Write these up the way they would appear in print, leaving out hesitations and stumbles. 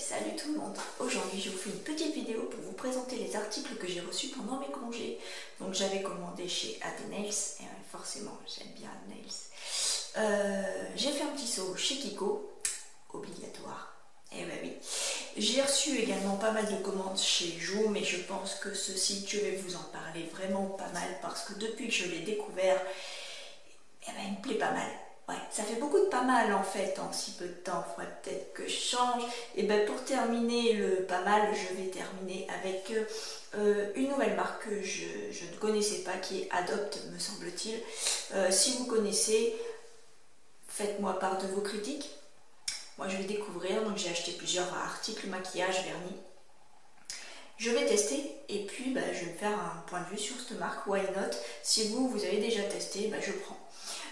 Salut tout le monde, aujourd'hui je vous fais une petite vidéo pour vous présenter les articles que j'ai reçus pendant mes congés. Donc j'avais commandé chez Ad Nails, et forcément j'aime bien Ad Nails. J'ai fait un petit saut chez Kiko, obligatoire, et ben oui. J'ai reçu également pas mal de commandes chez Jo, mais je pense que ce site, je vais vous en parler vraiment pas mal parce que depuis que je l'ai découvert, eh ben, il me plaît pas mal. Ouais, ça fait beaucoup de pas mal en fait en si peu de temps, il faudrait peut-être que je change. Et ben pour terminer le pas mal, je vais terminer avec une nouvelle marque que je ne connaissais pas, qui est Adopt me semble-t-il. Si vous connaissez, faites-moi part de vos critiques. Moi je vais découvrir, donc j'ai acheté plusieurs articles maquillage, vernis. Je vais tester et puis ben, je vais me faire un point de vue sur cette marque, why not. Si vous avez déjà testé, ben, je prends.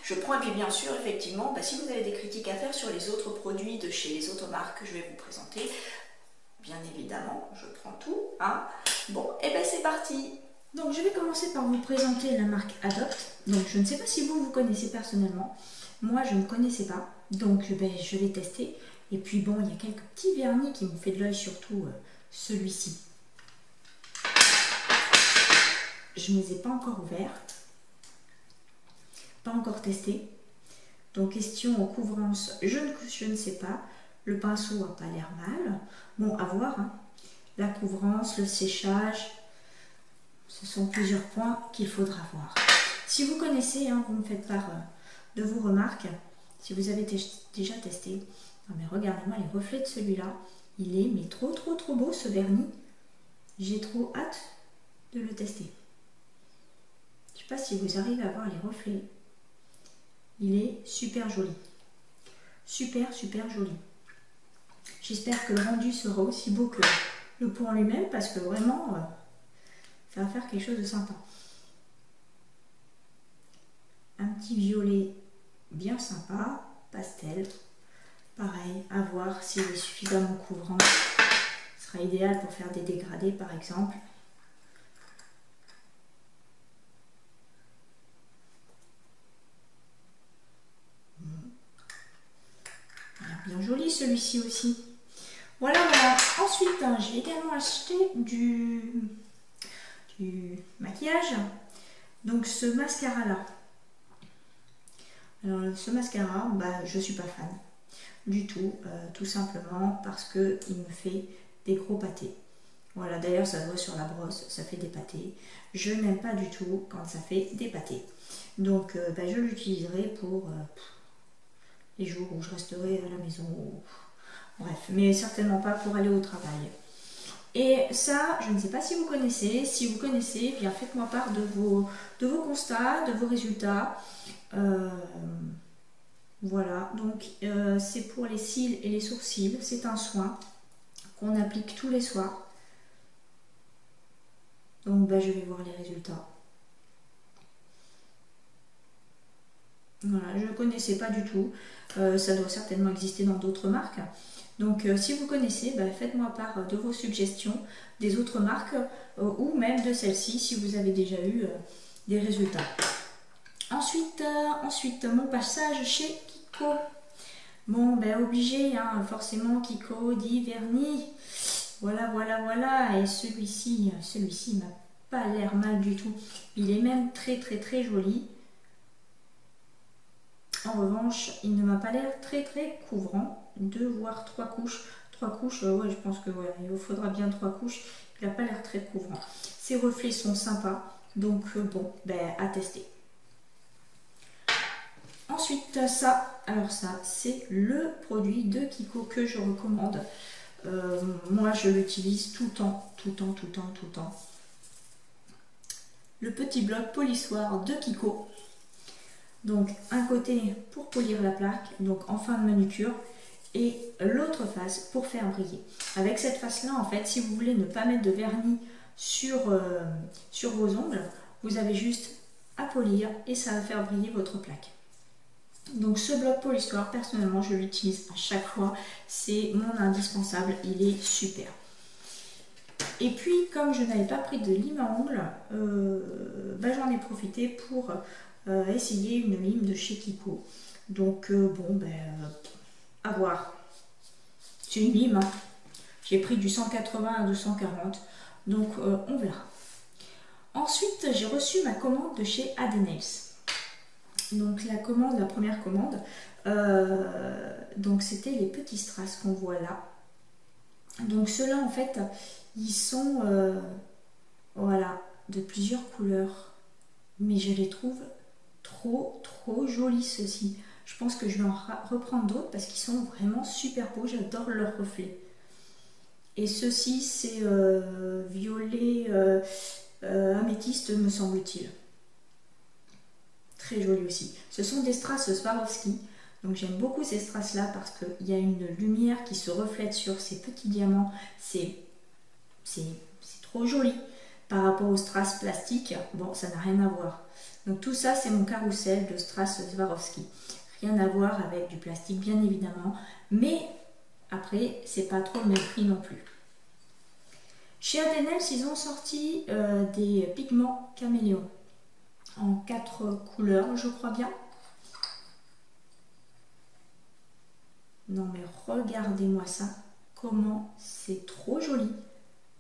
Je prends et puis bien sûr, effectivement, si vous avez des critiques à faire sur les autres produits de chez les autres marques que je vais vous présenter, bien évidemment, je prends tout. Hein. Bon, et ben c'est parti. Donc je vais commencer par vous présenter la marque Adopt. Donc je ne sais pas si vous connaissez personnellement. Moi je ne connaissais pas, donc je vais tester. Et puis bon, il y a quelques petits vernis qui m'ont fait de l'œil, surtout celui-ci. Je ne les ai pas encore ouverts. Pas encore testé. Donc question couvrance, je ne sais pas. Le pinceau n'a pas l'air mal. Bon, à voir. Hein. La couvrance, le séchage, ce sont plusieurs points qu'il faudra voir. Si vous connaissez, hein, vous me faites part de vos remarques. Si vous avez déjà testé. Non mais regardez-moi les reflets de celui-là. Il est mais trop beau ce vernis. J'ai trop hâte de le tester. Je ne sais pas si vous arrivez à voir les reflets. Il est super joli. Super joli. J'espère que le rendu sera aussi beau que le pot en lui-même parce que vraiment, ça va faire quelque chose de sympa. Un petit violet bien sympa, pastel. Pareil, à voir s'il est suffisamment couvrant. Ce sera idéal pour faire des dégradés par exemple. Bien joli celui-ci aussi. Voilà. Ensuite, j'ai également acheté du maquillage. Donc ce mascara là. Alors ce mascara, je suis pas fan du tout. Tout simplement parce que il me fait des gros pâtés. Voilà, d'ailleurs ça se voit sur la brosse, ça fait des pâtés. Je n'aime pas du tout quand ça fait des pâtés. Donc je l'utiliserai pour les jours où je resterai à la maison. Bref, mais certainement pas pour aller au travail. Et ça, je ne sais pas si vous connaissez. Si vous connaissez, bien faites-moi part de vos constats, de vos résultats. Voilà, donc c'est pour les cils et les sourcils. C'est un soin qu'on applique tous les soirs. Donc je vais voir les résultats. Voilà, je ne connaissais pas du tout. Ça doit certainement exister dans d'autres marques. Donc si vous connaissez, faites-moi part de vos suggestions des autres marques ou même de celle-ci si vous avez déjà eu des résultats. Ensuite, mon passage chez Kiko. Bon, obligé, hein, forcément Kiko dit vernis. Voilà. Et celui-ci m'a pas l'air mal du tout. Il est même très joli. En revanche, il ne m'a pas l'air très couvrant. 2 voire 3 couches. 3 couches, ouais, je pense que ouais, il vous faudra bien 3 couches. Il n'a pas l'air très couvrant. Ses reflets sont sympas. Donc bon, à tester. Ensuite, ça c'est le produit de Kiko que je recommande. Moi, je l'utilise tout le temps. Le petit bloc polissoir de Kiko. Donc, un côté pour polir la plaque, donc en fin de manucure, et l'autre face pour faire briller. Avec cette face-là, en fait, si vous voulez ne pas mettre de vernis sur vos ongles, vous avez juste à polir et ça va faire briller votre plaque. Donc ce bloc polissoir, personnellement, je l'utilise à chaque fois. C'est mon indispensable, il est super. Et puis, comme je n'avais pas pris de lime à ongles, j'en ai profité pour essayer une lime de chez Kiko. Donc à voir. C'est une lime, hein. J'ai pris du 180 à 240, donc on verra. Ensuite, j'ai reçu ma commande de chez Adenails. Donc la première commande, donc c'était les petits strass qu'on voit là. Donc ceux-là en fait, ils sont voilà, de plusieurs couleurs, mais je les trouve trop jolis ceux-ci. Je pense que je vais en reprendre d'autres parce qu'ils sont vraiment super beaux, j'adore leur reflet. Et ceux-ci c'est violet améthyste me semble-t-il. Très joli aussi. Ce sont des strass Swarovski. Donc j'aime beaucoup ces strass là parce qu'il y a une lumière qui se reflète sur ces petits diamants. C'est trop joli par rapport aux strass plastiques. Bon, ça n'a rien à voir. Donc tout ça, c'est mon carrousel de strass Swarovski. Rien à voir avec du plastique, bien évidemment. Mais après, c'est pas trop le même prix non plus. Chez Adenails, ils ont sorti des pigments caméléons en 4 couleurs, je crois bien. Non mais regardez-moi ça, comment c'est trop joli.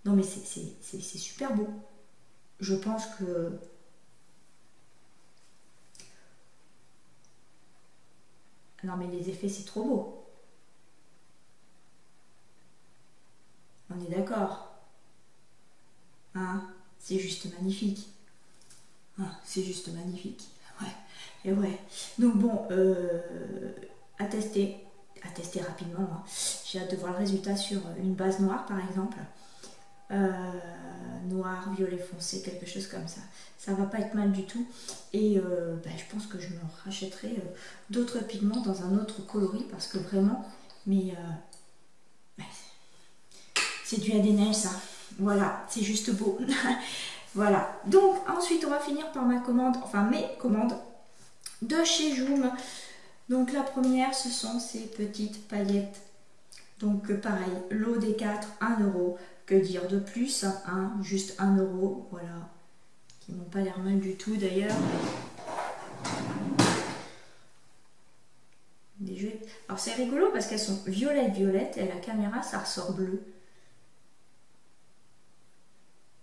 Non mais c'est super beau. Je pense que... Non mais les effets c'est trop beau. On est d'accord. Hein, c'est juste magnifique. Ah, c'est juste magnifique. Ouais. Et ouais. Donc bon, à tester rapidement. Hein. J'ai hâte de voir le résultat sur une base noire par exemple. Noir, violet foncé, quelque chose comme ça. Ça va pas être mal du tout. Et je pense que je me rachèterai d'autres pigments dans un autre coloris parce que vraiment, mais c'est du Adenails ça. Voilà, c'est juste beau. Voilà. Donc ensuite on va finir par ma commande, enfin mes commandes de chez Joom. Donc la première, ce sont ces petites paillettes. Donc pareil, lot des 4, 1 €. Que dire de plus, hein, juste 1 €, voilà, qui n'ont pas l'air mal du tout d'ailleurs. Des jeux. Alors c'est rigolo parce qu'elles sont violettes et à la caméra ça ressort bleu.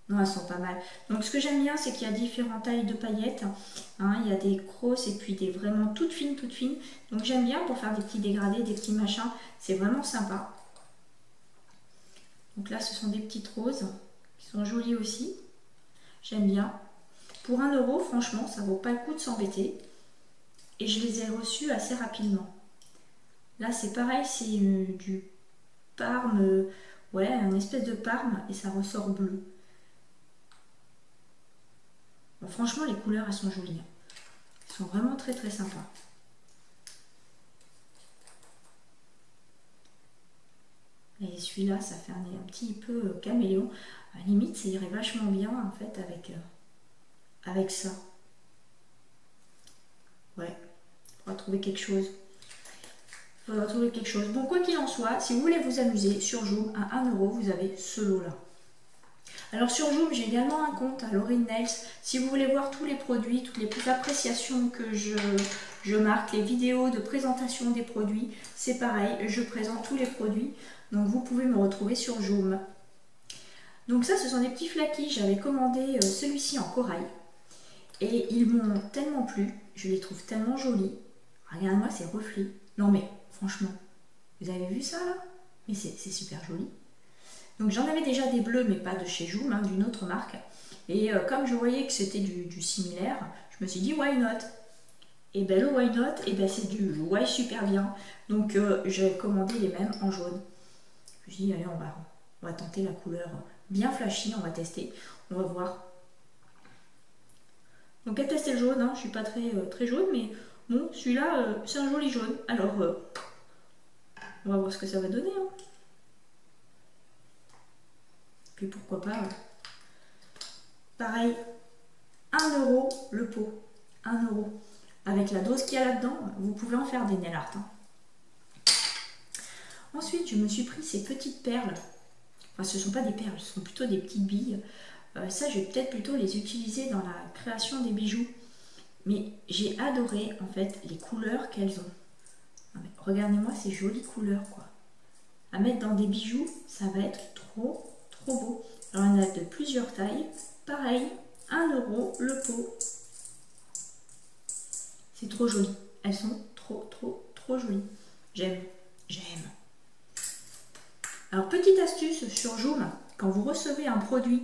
Non, elles sont pas mal. Donc ce que j'aime bien, c'est qu'il y a différentes tailles de paillettes. Hein, il y a des grosses et puis des vraiment toutes fines. Donc j'aime bien pour faire des petits dégradés, des petits machins. C'est vraiment sympa. Donc là, ce sont des petites roses qui sont jolies aussi. J'aime bien. Pour 1 €, franchement, ça vaut pas le coup de s'embêter. Et je les ai reçues assez rapidement. Là, c'est pareil, c'est du parme. Ouais, un espèce de parme et ça ressort bleu. Bon, franchement, les couleurs, elles sont jolies. Elles sont vraiment très sympas. Et celui-là, ça fait un petit peu caméléon. À la limite, ça irait vachement bien en fait avec ça. Ouais, il faudra trouver quelque chose. Bon, quoi qu'il en soit, si vous voulez vous amuser, sur Joom, à 1 €, vous avez ce lot-là. Alors sur Joom, j'ai également un compte à Laurine Nails. Si vous voulez voir tous les produits, toutes les appréciations que je marque, les vidéos de présentation des produits, c'est pareil, je présente tous les produits. Donc vous pouvez me retrouver sur Joom. Donc ça, ce sont des petits flaquis. J'avais commandé celui-ci en corail. Et ils m'ont tellement plu. Je les trouve tellement jolis. Regarde-moi ces reflets. Non mais, franchement, vous avez vu ça là? Mais c'est super joli. Donc j'en avais déjà des bleus, mais pas de chez Joom, hein, d'une autre marque. Et comme je voyais que c'était du similaire, je me suis dit why not? Et ben le why not, et ben c'est du why super bien. Donc j'ai commandé les mêmes en jaune. Je me suis dit allez, on va tenter la couleur bien flashy, on va tester, on va voir. Donc à tester le jaune, hein, je suis pas très jaune, mais bon, celui-là c'est un joli jaune. Alors on va voir ce que ça va donner. Hein. Puis pourquoi pas. Pareil, 1 € le pot. 1 €. Avec la dose qu'il y a là-dedans, vous pouvez en faire des nail art. Hein. Ensuite, je me suis pris ces petites perles. Enfin, ce ne sont pas des perles, ce sont plutôt des petites billes. Ça, je vais peut-être plutôt les utiliser dans la création des bijoux. Mais j'ai adoré, en fait, les couleurs qu'elles ont. Regardez-moi ces jolies couleurs, quoi. à mettre dans des bijoux, ça va être trop beau. Alors on a de plusieurs tailles, pareil, 1 € le pot. C'est trop joli, elles sont trop jolies. J'aime. Alors petite astuce sur Joom, quand vous recevez un produit,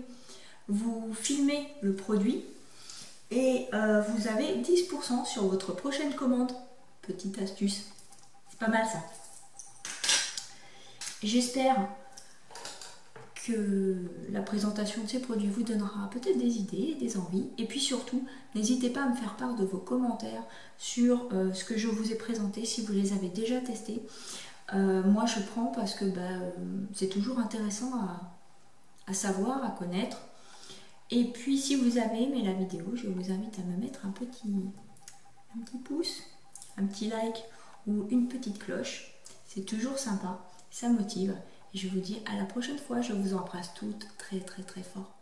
vous filmez le produit et vous avez 10% sur votre prochaine commande. Petite astuce, c'est pas mal ça. J'espère que la présentation de ces produits vous donnera peut-être des idées, des envies. Et puis surtout, n'hésitez pas à me faire part de vos commentaires sur ce que je vous ai présenté, si vous les avez déjà testés. Moi je prends parce que c'est toujours intéressant à savoir, à connaître. Et puis si vous avez aimé la vidéo, je vous invite à me mettre un petit pouce, un petit like ou une petite cloche. C'est toujours sympa, ça motive. Et je vous dis à la prochaine fois, je vous embrasse toutes très fort.